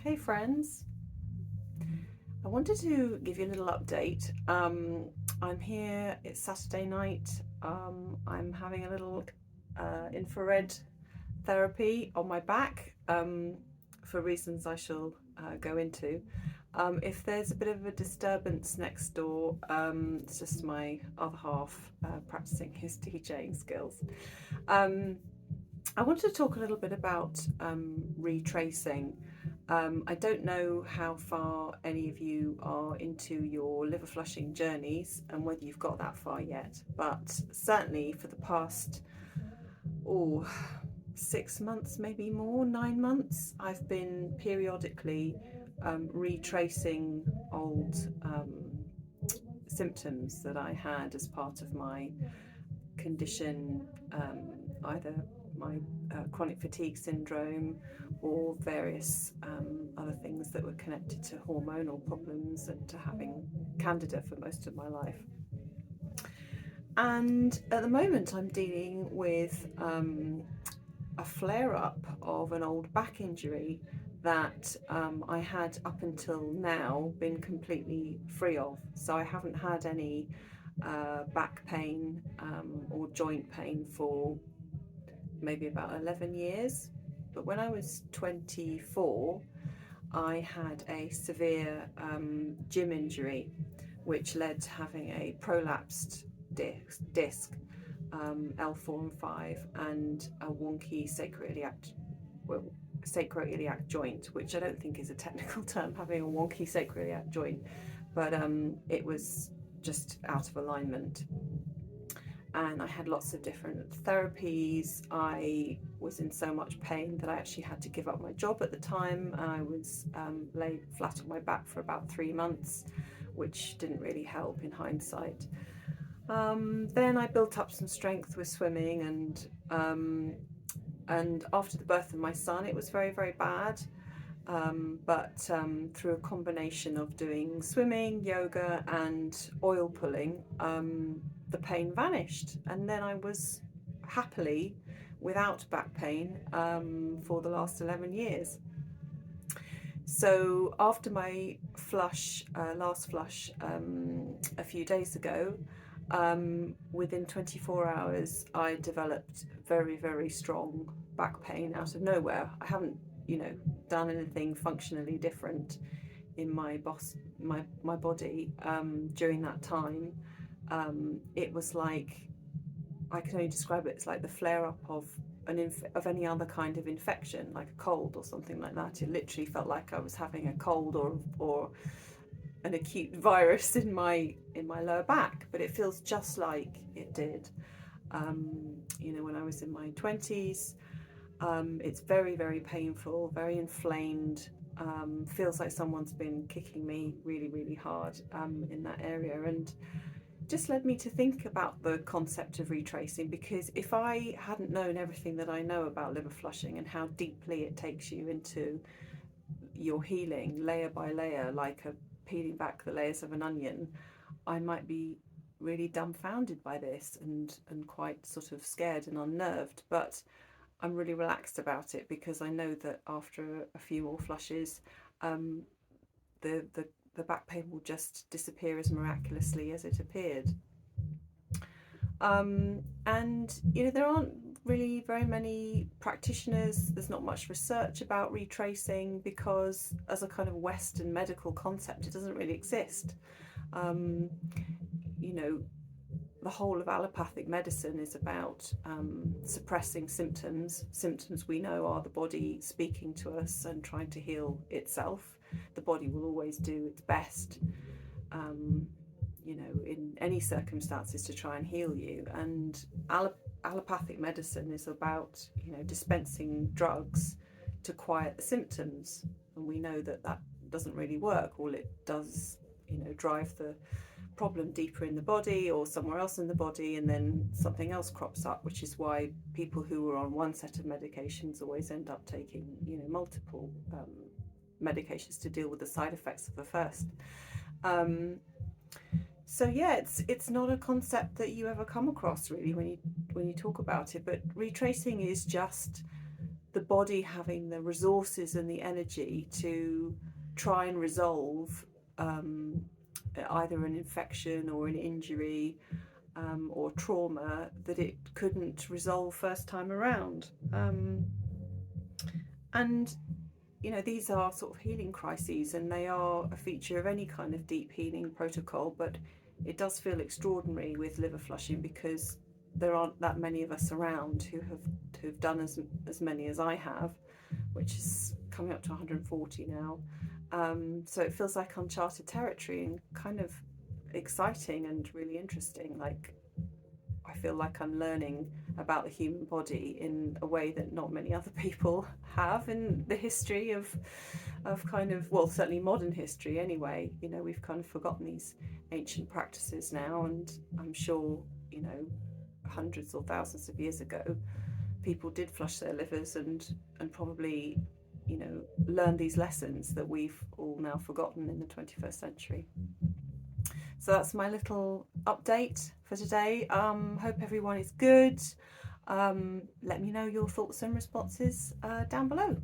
Hey friends, I wanted to give you a little update. I'm here, it's Saturday night. I'm having a little infrared therapy on my back for reasons I shall go into. If there's a bit of a disturbance next door, it's just my other half practicing his DJing skills. I wanted to talk a little bit about retracing. I don't know how far any of you are into your liver flushing journeys and whether you've got that far yet, but certainly for the past 6 months, maybe more, 9 months, I've been periodically retracing old symptoms that I had as part of my condition, either my chronic fatigue syndrome or various other things that were connected to hormonal problems and to having candida for most of my life. And at the moment I'm dealing with a flare-up of an old back injury that I had up until now been completely free of. So I haven't had any back pain or joint pain for maybe about 11 years. But when I was 24, I had a severe gym injury, which led to having a prolapsed disc, L4 and 5, and a wonky sacroiliac joint, which I don't think is a technical term, having a wonky sacroiliac joint, but it was just out of alignment. And I had lots of different therapies. I was in so much pain that I actually had to give up my job at the time. I was lay flat on my back for about 3 months, which didn't really help in hindsight. Then I built up some strength with swimming, and after the birth of my son, it was very, very bad. But through a combination of doing swimming, yoga, and oil pulling, the pain vanished, and then I was happily without back pain for the last 11 years. So after my last flush a few days ago, within 24 hours I developed very, very strong back pain out of nowhere. I haven't done anything functionally different in my body during that time. It was like, I can only describe it, it's like the flare-up of any other kind of infection, like a cold or something like that. It literally felt like I was having a cold or an acute virus in my lower back, but it feels just like it did when I was in my 20s. It's very, very painful, very inflamed. Feels like someone's been kicking me really, really hard in that area, and just led me to think about the concept of retracing, because if I hadn't known everything that I know about liver flushing and how deeply it takes you into your healing layer by layer, like peeling back the layers of an onion, I might be really dumbfounded by this and quite sort of scared and unnerved. But I'm really relaxed about it, because I know that after a few more flushes, the back pain will just disappear as miraculously as it appeared. And there aren't really very many practitioners. There's not much research about retracing, because as a kind of Western medical concept, it doesn't really exist. The whole of allopathic medicine is about suppressing symptoms. Symptoms, we know, are the body speaking to us and trying to heal itself. The body will always do its best, in any circumstances, to try and heal you. And allopathic medicine is about, dispensing drugs to quiet the symptoms. And we know that doesn't really work. All it does, drive the problem deeper in the body or somewhere else in the body, and then something else crops up, which is why people who are on one set of medications always end up taking multiple medications to deal with the side effects of the first. So yeah, it's not a concept that you ever come across really when you talk about it, but retracing is just the body having the resources and the energy to try and resolve either an infection or an injury or trauma that it couldn't resolve first time around. And you know, these are sort of healing crises, and they are a feature of any kind of deep healing protocol, but it does feel extraordinary with liver flushing because there aren't that many of us around who've done as many as I have, which is coming up to 140 now. So it feels like uncharted territory and kind of exciting and really interesting. Like, I feel like I'm learning about the human body in a way that not many other people have in the history of kind of, well, certainly modern history anyway. You know, we've kind of forgotten these ancient practices now, and I'm sure, you know, hundreds or thousands of years ago, people did flush their livers and probably, you know, learn these lessons that we've all now forgotten in the 21st century. So that's my little update for today. Hope everyone is good. Let me know your thoughts and responses down below.